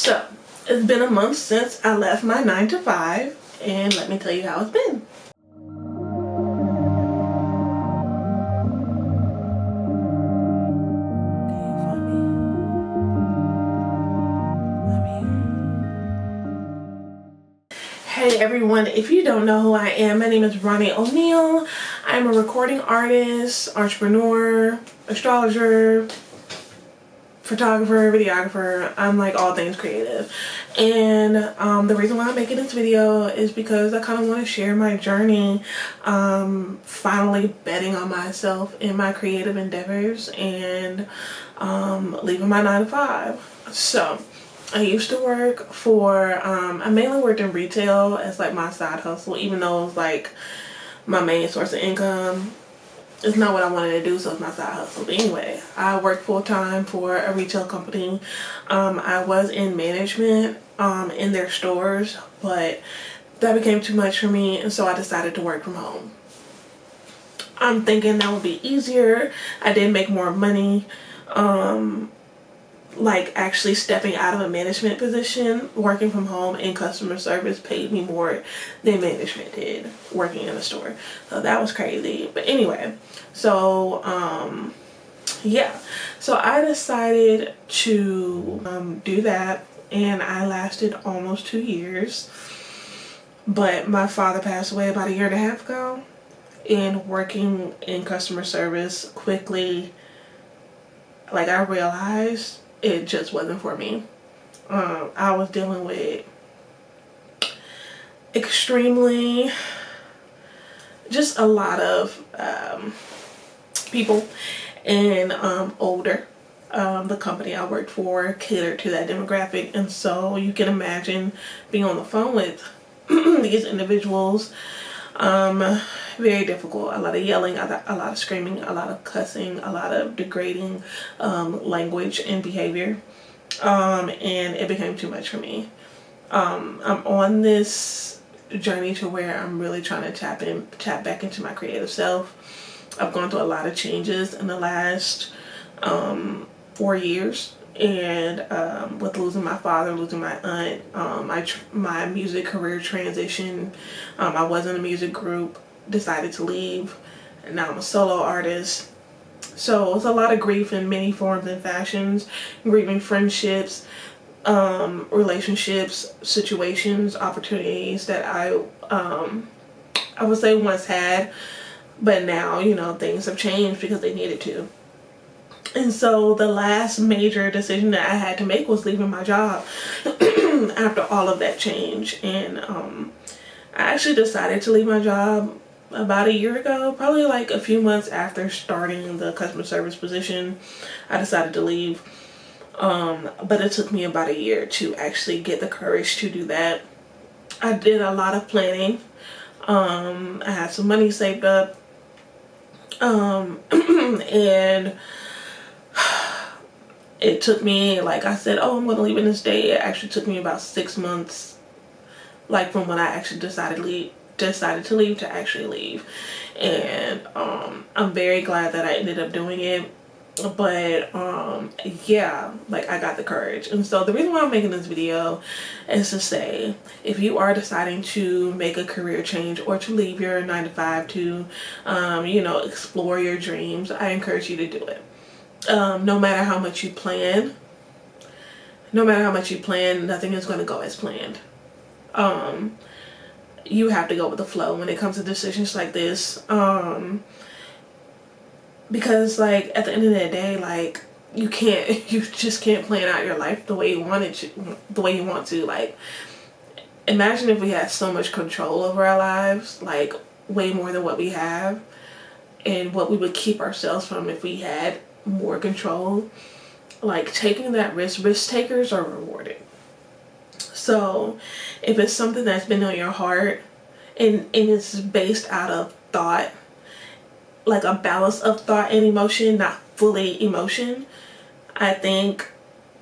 So, it's been a month since I left my 9 to 5, and let me tell you how it's been. Hey everyone, if you don't know who I am, my name is Rhonnie O'Neal. I'm a recording artist, entrepreneur, astrologer, photographer, videographer. I'm like all things creative. And the reason why I'm making this video is because I kind of want to share my journey finally betting on myself in my creative endeavors and leaving my 9 to 5. So I used to work for, I mainly worked in retail as like my side hustle, even though it was like my main source of income. It's not what I wanted to do, so it's my side hustle. But anyway, I worked full-time for a retail company. I was in management in their stores, but that became too much for me, and so I decided to work from home. I'm thinking that would be easier. I did make more money. Like actually stepping out of a management position, working from home in customer service paid me more than management did working in a store. So that was crazy. But anyway, so yeah, so I decided to do that, and I lasted almost 2 years. But my father passed away about 1.5 years ago, and working in customer service quickly, like I realized it just wasn't for me. I was dealing with extremely, just a lot of people, and older. The company I worked for catered to that demographic, and so you can imagine being on the phone with these individuals. Very difficult. A lot of yelling, a lot of screaming, a lot of cussing, a lot of degrading language and behavior, and it became too much for me. I'm on this journey to where I'm really trying to tap back into my creative self. I've gone through a lot of changes in the last 4 years, and with losing my father, losing my aunt, my music career transition. I was in a music group, decided to leave, and now I'm a solo artist. So it's a lot of grief in many forms and fashions, grieving friendships, relationships, situations, opportunities that I would say once had, but now, you know, things have changed because they needed to. And so the last major decision that I had to make was leaving my job after all of that change. And I actually decided to leave my job about 1 year ago, probably like a few months after starting the customer service position. I decided to leave, but it took me about 1 year to actually get the courage to do that. I did a lot of planning. I had some money saved up, and it took me, like I said, oh, I'm going to leave in this day. It actually took me about 6 months, like from when I actually decided to leave to actually leave. And I'm very glad that I ended up doing it. But yeah, like I got the courage. And so the reason why I'm making this video is to say, if you are deciding to make a career change or to leave your 9 to 5 to you know, explore your dreams, I encourage you to do it. No matter how much you plan, nothing is going to go as planned. You have to go with the flow when it comes to decisions like this, because like at the end of the day, like you just can't plan out your life the way you want to. Like, imagine if we had so much control over our lives, like way more than what we have, and what we would keep ourselves from if we had more control. Like, taking that risk takers are rewarded. So if it's something that's been on your heart, and it's based out of thought, like a balance of thought and emotion, not fully emotion, I think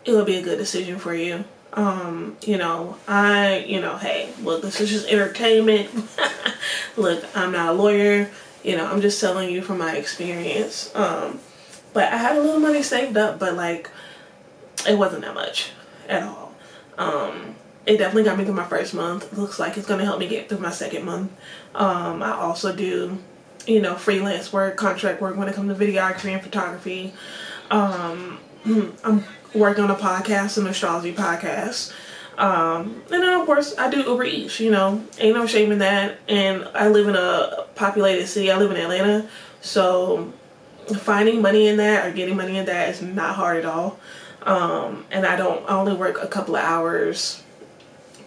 it will be a good decision for you. You know, hey, look, this is just entertainment. Look, I'm not a lawyer, you know, I'm just telling you from my experience. But I had a little money saved up, but like it wasn't that much at all. It definitely got me through my first month. It looks like it's going to help me get through my second month. I also do, freelance work, contract work when it comes to videography and photography. I'm working on a podcast, an astrology podcast. And then of course I do Uber Eats, ain't no shame in that. And I live in a populated city. I live in Atlanta. So finding money in that or getting money in that is not hard at all. And I only work a couple of hours,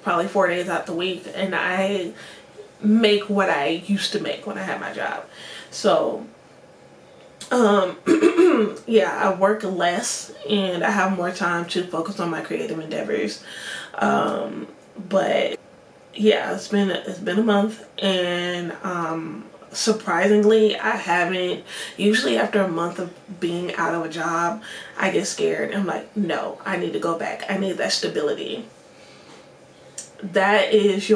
probably 4 days out the week, and I make what I used to make when I had my job. So yeah, I work less and I have more time to focus on my creative endeavors. But yeah, it's been a month, and surprisingly, I haven't. Usually after a month of being out of a job, I get scared. I'm like, no, I need to go back. I need that stability. That is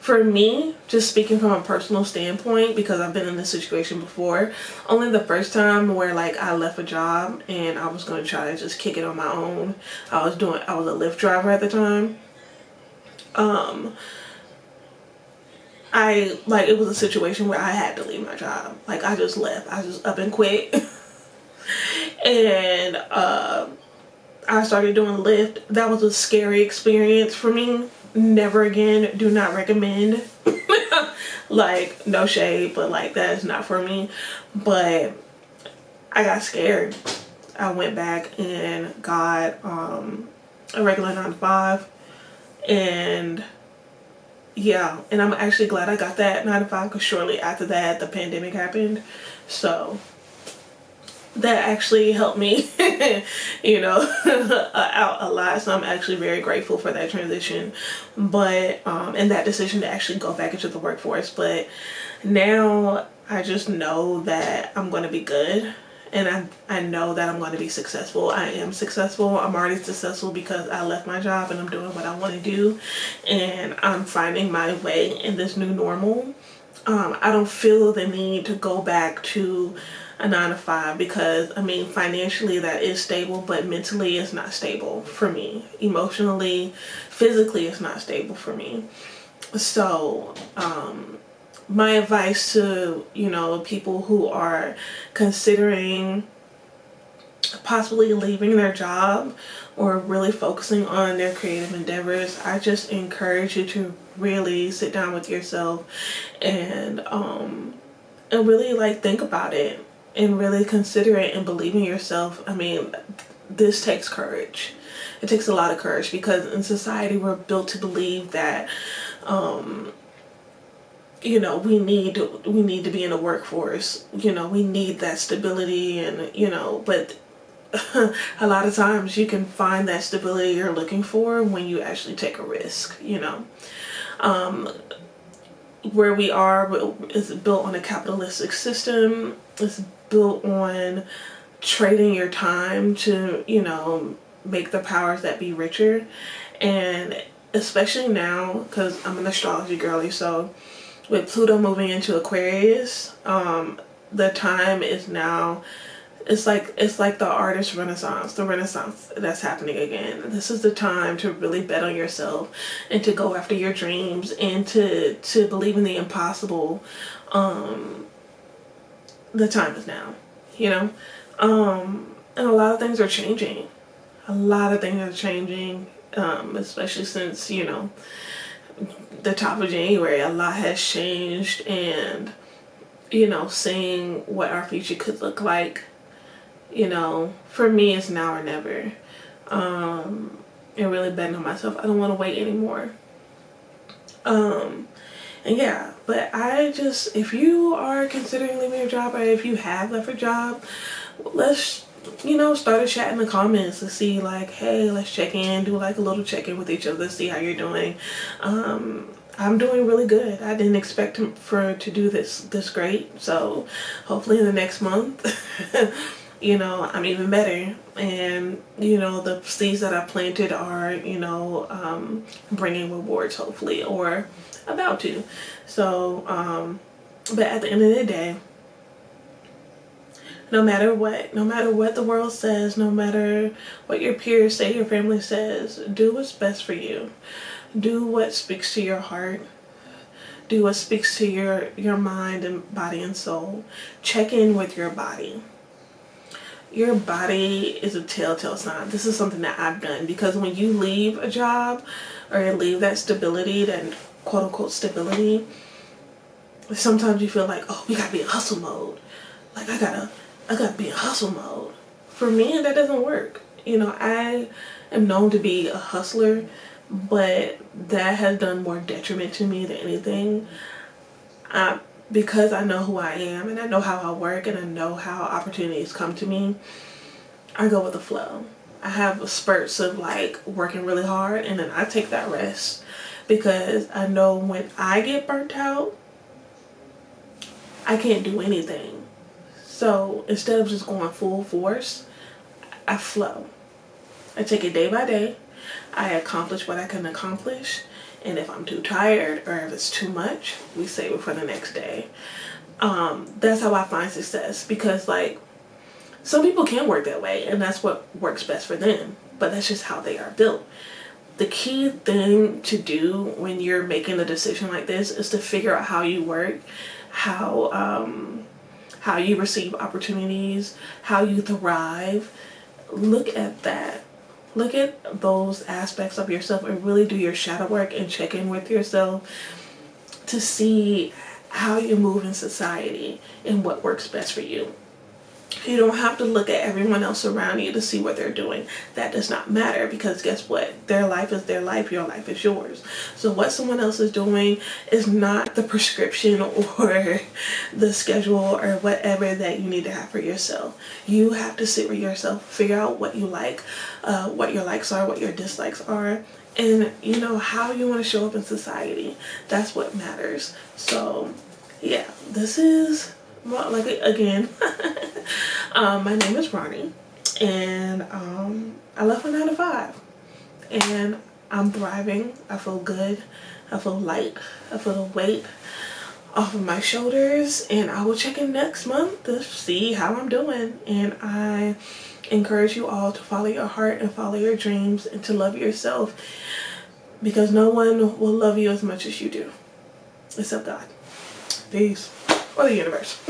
for me, just speaking from a personal standpoint, because I've been in this situation before, only the first time where like I left a job and I was going to try to just kick it on my own. I was a Lyft driver at the time. It was a situation where I had to leave my job. Like, I just left. I just up and quit. And I started doing Lyft. That was a scary experience for me. Never again. Do not recommend. Like, no shade, but like, that is not for me. But I got scared. I went back and got a regular 9-to-5. And yeah, and I'm actually glad I got that 9-to-5, because shortly after that the pandemic happened. So that actually helped me out a lot. So I'm actually very grateful for that transition, but and that decision to actually go back into the workforce. But now I just know that I'm going to be good, and I know that I'm going to be successful. I am successful. I'm already successful because I left my job and I'm doing what I want to do, and I'm finding my way in this new normal. I don't feel the need to go back to a 9-to-5, because I mean, financially that is stable, but mentally it's not stable for me. Emotionally, physically, it's not stable for me. So my advice to people who are considering possibly leaving their job or really focusing on their creative endeavors, I just encourage you to really sit down with yourself and really like think about it and really consider it and believe in yourself. I mean, this takes courage. It takes a lot of courage, because in society we're built to believe that we need to be in the workforce. We need that stability, and but a lot of times you can find that stability you're looking for when you actually take a risk. Where we are is built on a capitalistic system. It's built on trading your time to make the powers that be richer. And especially now, because I'm an astrology girly, so with Pluto moving into Aquarius, the time is now. It's like the artist renaissance, the renaissance that's happening again. This is the time to really bet on yourself and to go after your dreams and to believe in the impossible. The time is now, and a lot of things are changing. Especially since, the top of January. A lot has changed, and, seeing what our future could look like. For me, it's now or never. And really betting on myself. I don't want to wait anymore. And yeah, but if you are considering leaving your job, or if you have left a job, let's, start a chat in the comments to see like, hey, let's check in, do like a little check-in with each other, see how you're doing. I'm doing really good. I didn't expect to do this great. So hopefully in the next month, I'm even better, and the seeds that I planted are bringing rewards, hopefully, or about to. So but at the end of the day, No matter what. No matter what the world says. No matter what your peers say, your family says. Do what's best for you. Do what speaks to your heart. Do what speaks to your mind and body and soul. Check in with your body. Your body is a telltale sign. This is something that I've done, because when you leave a job or you leave that stability, that quote unquote stability, sometimes you feel like, oh, we gotta be in hustle mode. Like I gotta be in hustle mode. For me, that doesn't work. You know, I am known to be a hustler, but that has done more detriment to me than anything. Because I know who I am and I know how I work and I know how opportunities come to me, I go with the flow. I have spurts of like working really hard, and then I take that rest, because I know when I get burnt out, I can't do anything. So instead of just going full force, I flow. I take it day by day. I accomplish what I can accomplish. And if I'm too tired or if it's too much, we save it for the next day. That's how I find success, because like some people can work that way and that's what works best for them, but that's just how they are built. The key thing to do when you're making a decision like this is to figure out how you work, how you receive opportunities, how you thrive. Look at that. Look at those aspects of yourself and really do your shadow work and check in with yourself to see how you move in society and what works best for you. You don't have to look at everyone else around you to see what they're doing. That does not matter, because guess what? Their life is their life. Your life is yours. So what someone else is doing is not the prescription or the schedule or whatever that you need to have for yourself. You have to sit with yourself, figure out what you like, what your likes are, what your dislikes are, and you know how you want to show up in society. That's what matters. So yeah, this is, well, like, again, my name is Rhonnie, and I left my 9 to 5, and I'm thriving. I feel good. I feel light. I feel the weight off of my shoulders, and I will check in next month to see how I'm doing. And I encourage you all to follow your heart and follow your dreams and to love yourself, because no one will love you as much as you do, except God. Peace. Or the universe.